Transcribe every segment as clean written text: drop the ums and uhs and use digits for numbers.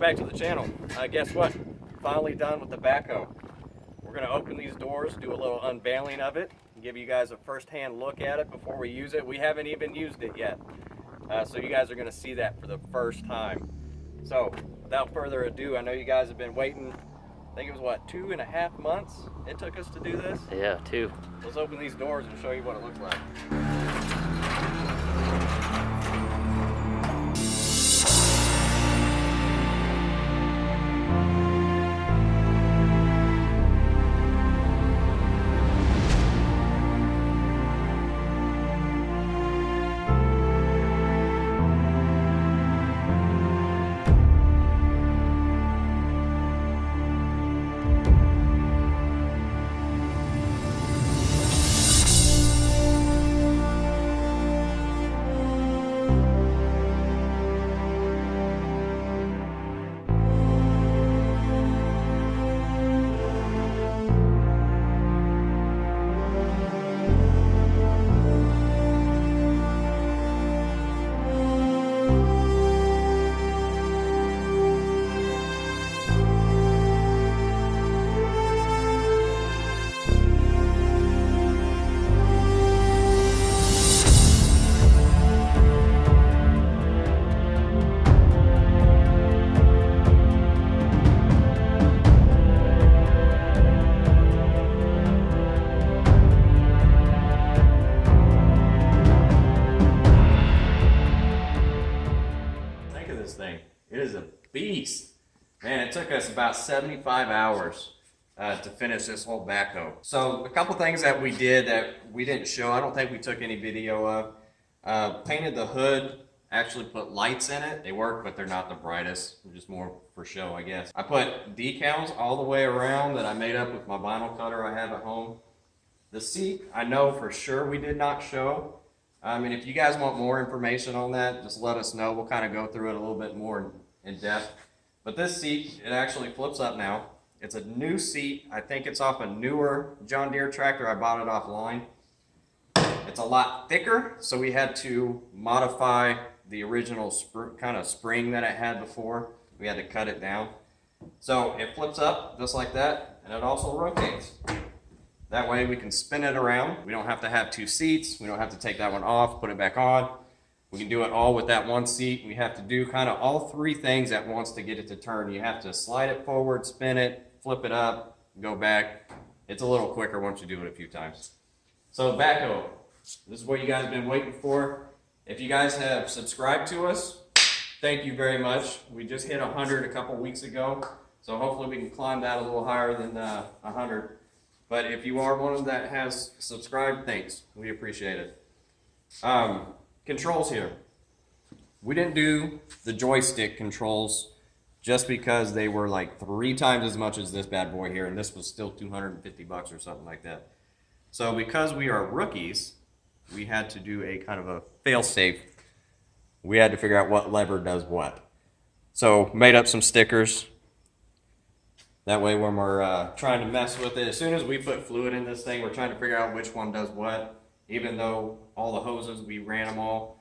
back to the channel. Guess what? Finally done with the backhoe. We're going to open these doors, do a little unveiling of it, and give you guys a first-hand look at it before we use it. We haven't even used it yet, so you guys are going to see that for the first time. So without further ado, I know you guys have been waiting. I think it was what, 2.5 months it took us to do this? Yeah, 2. Let's open these doors and show you what it looks like. It is a beast. Man, it took us about 75 hours to finish this whole backhoe. So a couple things that we did that we didn't show, I don't think we took any video of. Painted the hood, actually put lights in it. They work, but they're not the brightest. They're just more for show, I guess. I put decals all the way around that I made up with my vinyl cutter I have at home. The seat, I know for sure we did not show. And if you guys want more information on that, just let us know. We'll kind of go through it a little bit more in depth. But this seat, it actually flips up now. It's a new seat. I think it's off a newer John Deere tractor. I bought it offline. It's a lot thicker, so we had to modify the original kind of spring that it had before. We had to cut it down. So it flips up just like that, and it also rotates. That way we can spin it around. We don't have to have 2 seats. We don't have to take that one off, put it back on. We can do it all with that one seat. We have to do kind of all 3 things at once to get it to turn. You have to slide it forward, spin it, flip it up, go back. It's a little quicker once you do it a few times. So backhoe, this is what you guys have been waiting for. If you guys have subscribed to us, thank you very much. We just hit 100 a couple weeks ago, so hopefully we can climb that a little higher than 100. But if you are one that has subscribed, thanks. We appreciate it. Controls here. We didn't do the joystick controls just because they were like 3 times as much as this bad boy here, and this was still $250 or something like that. So because we are rookies, we had to do a kind of a fail-safe. We had to figure out what lever does what. So made up some stickers. That way when we're trying to mess with it, as soon as we put fluid in this thing, we're trying to figure out which one does what. Even though all the hoses, we ran them all,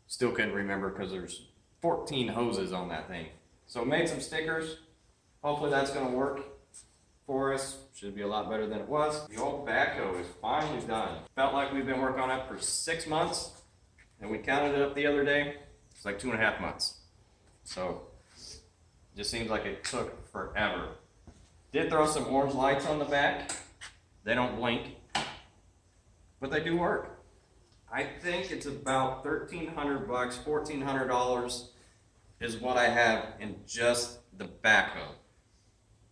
still couldn't remember because there's 14 hoses on that thing. So made some stickers. Hopefully that's going to work for us. Should be a lot better than it was. The old backhoe is finally done. Felt like we've been working on it for 6 months, and we counted it up the other day. It's like 2.5 months. So it just seems like it took forever. Did throw some orange lights on the back. They don't blink, but they do work. I think it's about $1,300, $1,400 is what I have in just the backhoe.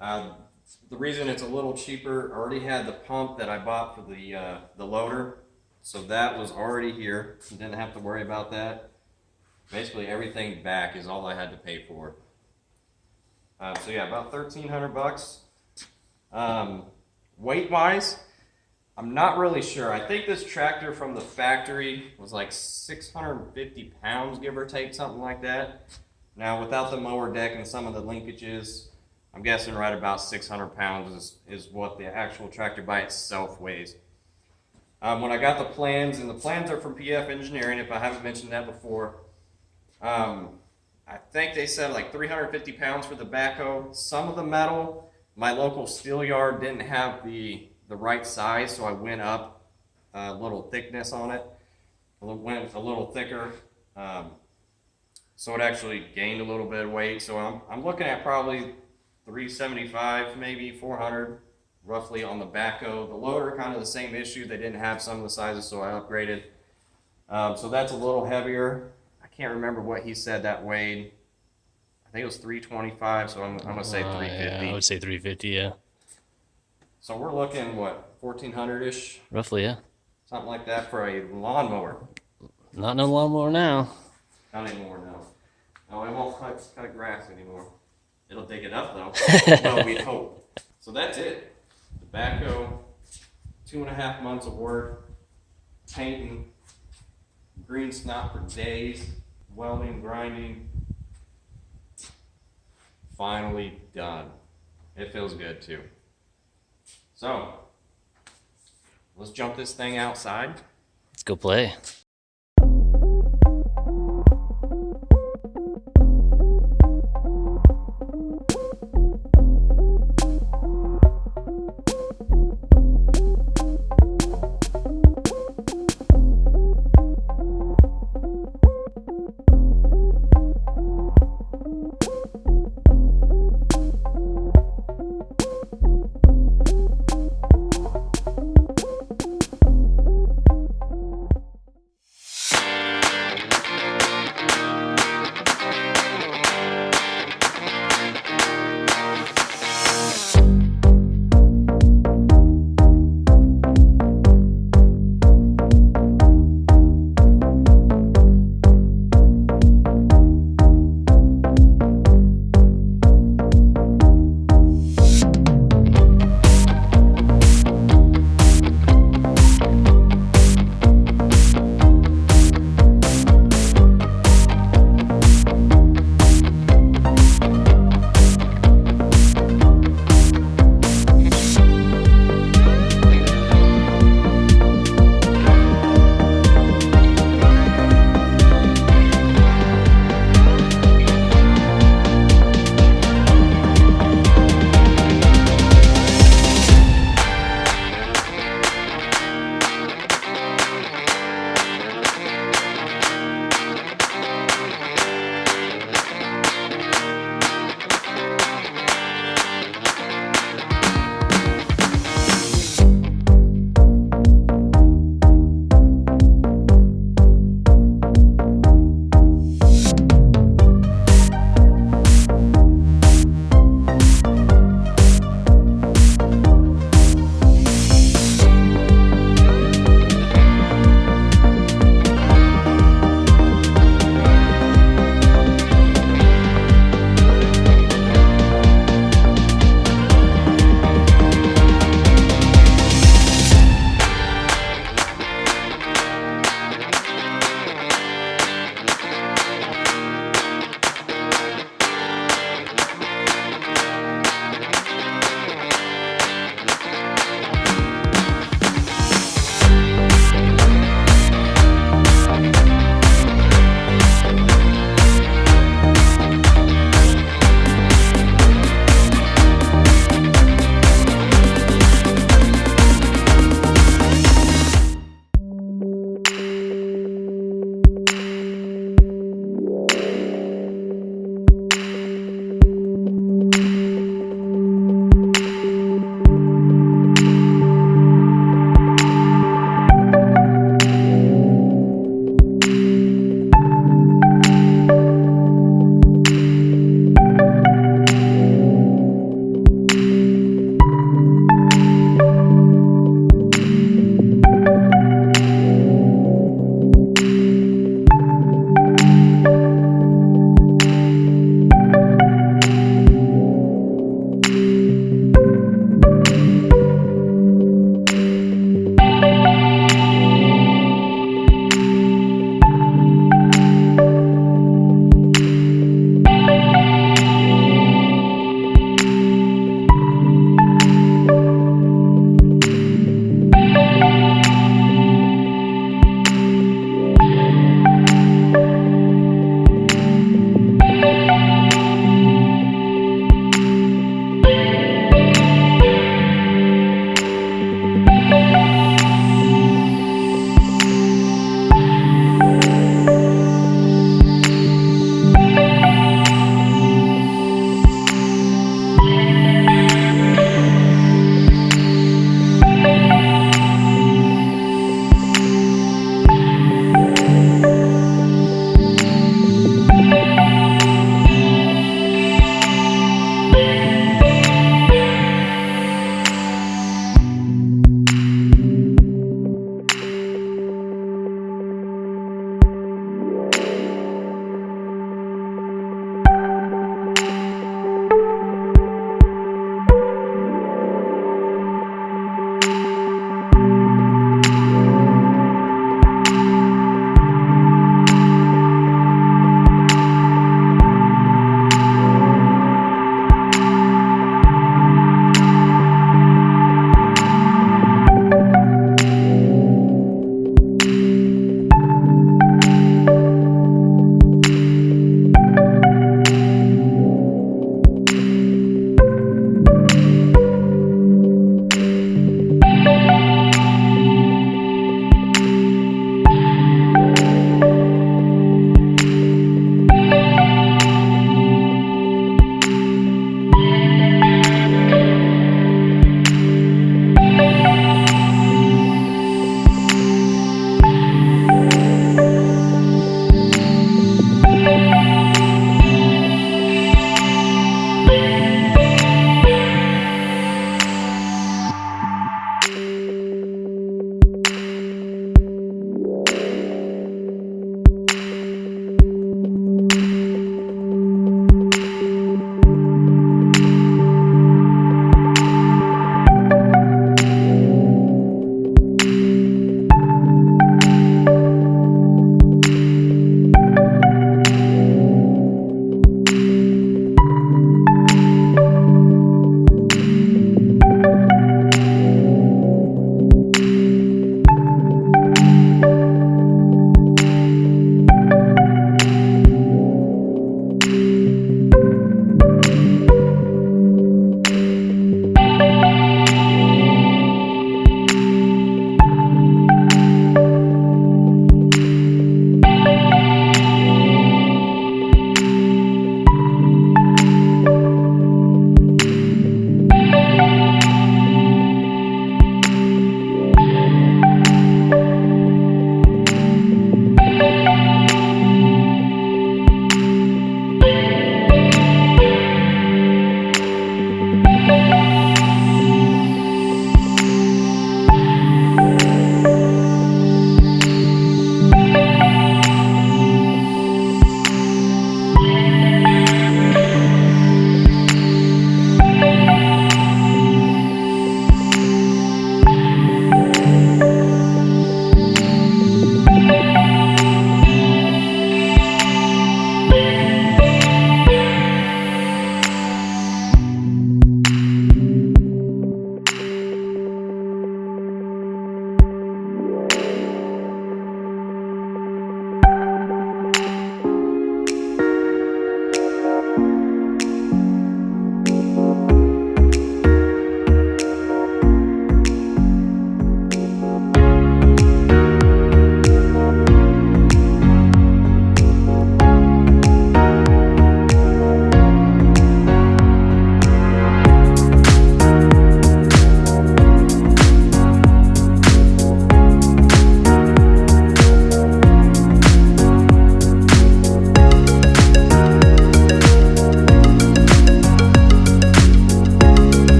The reason it's a little cheaper, I already had the pump that I bought for the loader, so that was already here. Didn't have to worry about that. Basically everything back is all I had to pay for. So yeah, about $1,300. Weight-wise, I'm not really sure. I think this tractor from the factory was like 650 pounds, give or take, something like that. Now, without the mower deck and some of the linkages, I'm guessing right about 600 pounds is what the actual tractor by itself weighs. When I got the plans, and the plans are from PF Engineering, if I haven't mentioned that before, I think they said like 350 pounds for the backhoe. Some of the metal, my local steel yard didn't have the right size, so I went up a little thickness on it. Went a little thicker, so it actually gained a little bit of weight. So I'm looking at probably 375, maybe 400, roughly on the backhoe. The loader, kind of the same issue. They didn't have some of the sizes, so I upgraded. So that's a little heavier. I can't remember what he said that weighed. I think it was 325, so I'm gonna say 350. Yeah, I would say 350, yeah. So we're looking, what, 1400-ish? Roughly, yeah. Something like that for a lawnmower. Not no lawnmower now. Not anymore, no. No, it won't cut grass anymore. It'll dig it up, though. Well, we hope. So that's it. The backhoe, 2.5 months of work, painting, green snot for days, welding, grinding. Finally done. It feels good, too. So, let's jump this thing outside. Let's go play.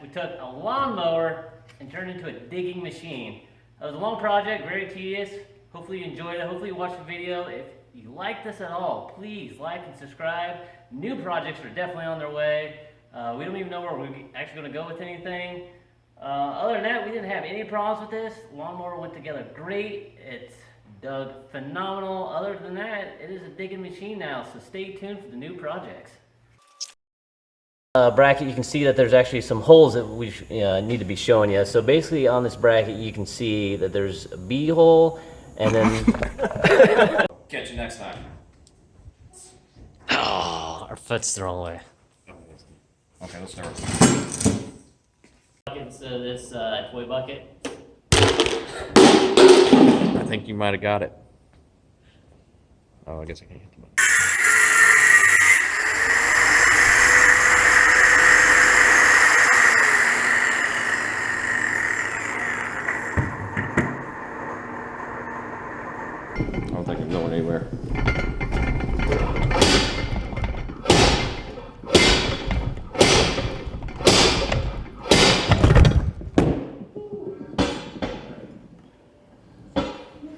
we took a lawnmower and turned it into a digging machine. It was a long project, very tedious. Hopefully you enjoyed it. Hopefully you watched the video. If you like this at all, please like and subscribe. New projects are definitely on their way. We don't even know where we're actually going to go with anything. Other than that, we didn't have any problems with this. Lawnmower went together great. It's dug phenomenal. Other than that, it is a digging machine now, so stay tuned for the new projects. Bracket, you can see that there's actually some holes that we need to be showing you. So basically on this bracket, you can see that there's a B hole, and then... Catch you next time. Oh, our foot's the wrong way. Okay, let's start. Buckets, this toy bucket. I think you might have got it. Oh, I guess I can't hit the button.